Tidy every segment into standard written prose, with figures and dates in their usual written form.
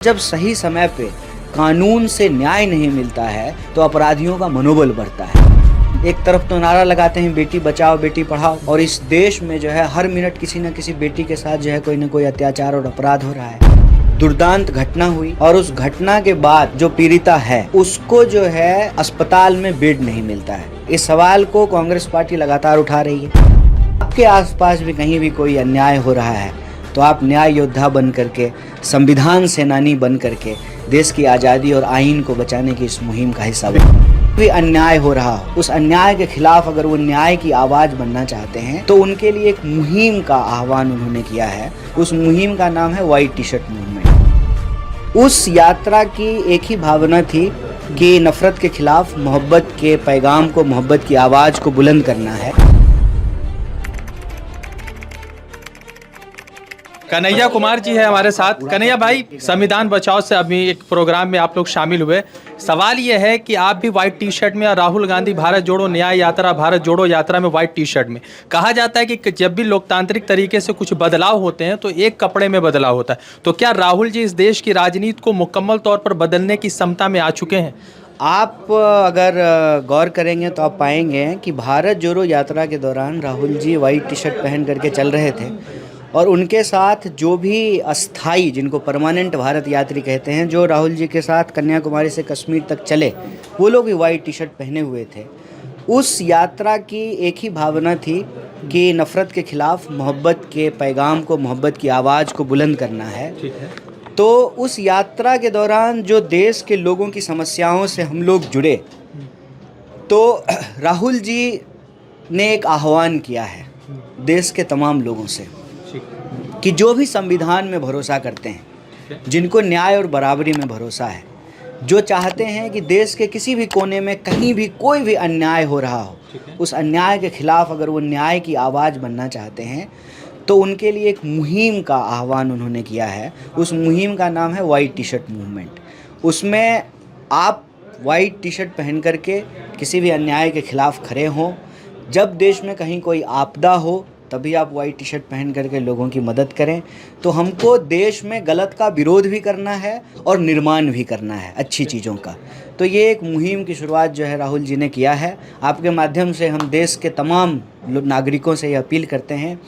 जब सही समय पे कानून से न्याय नहीं मिलता है तो अपराधियों का मनोबल बढ़ता है। एक तरफ तो नारा लगाते हैं बेटी बचाओ बेटी पढ़ाओ, और इस देश में जो है हर मिनट किसी न किसी बेटी के साथ जो है कोई न कोई अत्याचार और अपराध हो रहा है। दुर्दांत घटना हुई और उस घटना के बाद जो पीड़िता है उसको जो है अस्पताल में बेड नहीं मिलता है। इस सवाल को कांग्रेस पार्टी लगातार उठा रही है। आपके आसपास भी कहीं भी कोई अन्याय हो रहा है तो आप न्याय योद्धा बन करके, संविधान सेनानी बन करके देश की आज़ादी और आइन को बचाने की इस मुहिम का हिस्सा बने। भी अन्याय हो रहा हो, उस अन्याय के खिलाफ अगर वो न्याय की आवाज़ बनना चाहते हैं तो उनके लिए एक मुहिम का आह्वान उन्होंने किया है। उस मुहिम का नाम है व्हाइट टी शर्ट मूवमेंट। उस यात्रा की एक ही भावना थी कि नफरत के खिलाफ मोहब्बत के पैगाम को, मोहब्बत की आवाज़ को बुलंद करना है। कन्हैया कुमार जी है हमारे साथ। कन्हैया भाई, संविधान बचाओ से अभी एक प्रोग्राम में आप लोग शामिल हुए। सवाल ये है कि आप भी व्हाइट टी शर्ट में और राहुल गांधी भारत जोड़ो न्याय यात्रा, भारत जोड़ो यात्रा में व्हाइट टी शर्ट में। कहा जाता है कि जब भी लोकतांत्रिक तरीके से कुछ बदलाव होते हैं तो एक कपड़े में बदलाव होता है। तो क्या राहुल जी इस देश की राजनीति को मुकम्मल तौर पर बदलने की क्षमता में आ चुके हैं? आप अगर गौर करेंगे तो आप पाएंगे कि भारत जोड़ो यात्रा के दौरान Rahul ji white T shirt पहन करके चल रहे थे, और उनके साथ जो भी अस्थाई, जिनको परमानेंट भारत यात्री कहते हैं, जो राहुल जी के साथ कन्याकुमारी से कश्मीर तक चले, वो लोग भी वाइट टी शर्ट पहने हुए थे। उस यात्रा की एक ही भावना थी कि नफ़रत के खिलाफ मोहब्बत के पैगाम को, मोहब्बत की आवाज़ को बुलंद करना है। ठीक है। तो उस यात्रा के दौरान जो देश के लोगों की समस्याओं से हम लोग जुड़े, तो राहुल जी ने एक आह्वान किया है देश के तमाम लोगों से कि जो भी संविधान में भरोसा करते हैं, जिनको न्याय और बराबरी में भरोसा है, जो चाहते हैं कि देश के किसी भी कोने में कहीं भी कोई भी अन्याय हो रहा हो, उस अन्याय के खिलाफ अगर वो न्याय की आवाज़ बनना चाहते हैं तो उनके लिए एक मुहिम का आह्वान उन्होंने किया है। उस मुहिम का नाम है व्हाइट टी शर्ट मूवमेंट। उसमें आप वाइट टी शर्ट पहन करके किसी भी अन्याय के खिलाफ खड़े हों। जब देश में कहीं कोई आपदा हो तभी आप वाइट टी शर्ट पहन करके लोगों की मदद करें। तो हमको देश में गलत का विरोध भी करना है और निर्माण भी करना है अच्छी चीज़ों का। तो ये एक मुहिम की शुरुआत जो है राहुल जी ने किया है। आपके माध्यम से हम देश के तमाम नागरिकों से ये अपील करते हैं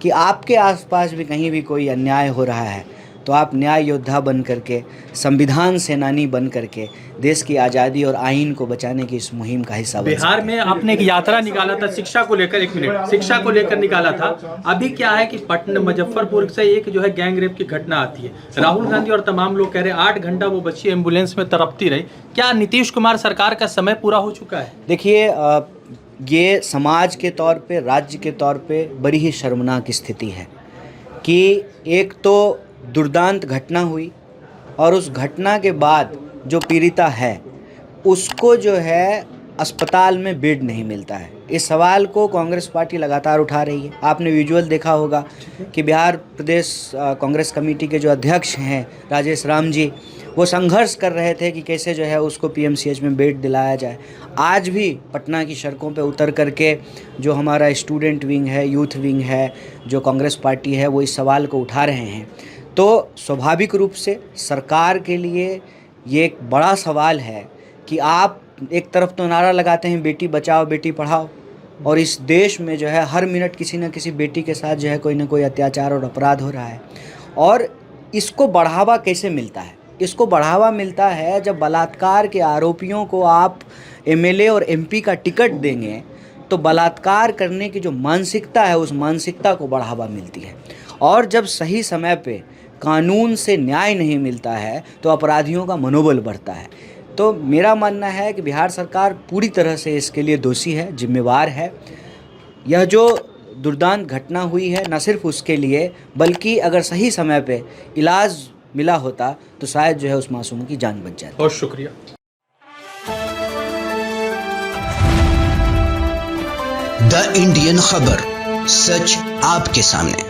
कि आपके आसपास भी कहीं भी कोई अन्याय हो रहा है तो आप न्याय योद्धा बन करके, संविधान सेनानी बन करके देश की आज़ादी और आइन को बचाने की इस मुहिम का हिस्सा बन। बिहार में आपने एक यात्रा निकाला था शिक्षा को लेकर, एक मिनट, शिक्षा को लेकर निकाला था। अभी क्या है कि पटना मुजफ्फरपुर से एक जो है गैंग रेप की घटना आती है। राहुल गांधी और तमाम लोग कह रहे हैं 8 घंटा वो बच्ची एम्बुलेंस में तड़पती रही। क्या नीतीश कुमार सरकार का समय पूरा हो चुका है? देखिए, ये समाज के तौर पे, राज्य के तौर पे बड़ी ही शर्मनाक स्थिति है कि एक तो दुर्दांत घटना हुई और उस घटना के बाद जो पीड़िता है उसको जो है अस्पताल में बेड नहीं मिलता है। इस सवाल को कांग्रेस पार्टी लगातार उठा रही है। आपने विजुअल देखा होगा कि बिहार प्रदेश कांग्रेस कमेटी के जो अध्यक्ष हैं राजेश राम जी, वो संघर्ष कर रहे थे कि कैसे जो है उसको पीएमसीएच में बेड दिलाया जाए। आज भी पटना की सड़कों पे उतर करके जो हमारा स्टूडेंट विंग है, यूथ विंग है, जो कांग्रेस पार्टी है, वो इस सवाल को उठा रहे हैं। तो स्वाभाविक रूप से सरकार के लिए ये एक बड़ा सवाल है कि आप एक तरफ तो नारा लगाते हैं बेटी बचाओ बेटी पढ़ाओ, और इस देश में जो है हर मिनट किसी न किसी बेटी के साथ जो है कोई ना कोई अत्याचार और अपराध हो रहा है। और इसको बढ़ावा कैसे मिलता है? इसको बढ़ावा मिलता है जब बलात्कार के आरोपियों को आप एमएलए और एमपी का टिकट देंगे तो बलात्कार करने की जो मानसिकता है उस मानसिकता को बढ़ावा मिलती है। और जब सही समय पे कानून से न्याय नहीं मिलता है तो अपराधियों का मनोबल बढ़ता है। तो मेरा मानना है कि बिहार सरकार पूरी तरह से इसके लिए दोषी है, जिम्मेवार है। यह जो दुर्दांत घटना हुई है न सिर्फ उसके लिए, बल्कि अगर सही समय पे इलाज मिला होता तो शायद जो है उस मासूम की जान बच जाती। बहुत शुक्रिया। द इंडियन खबर, सच आपके सामने।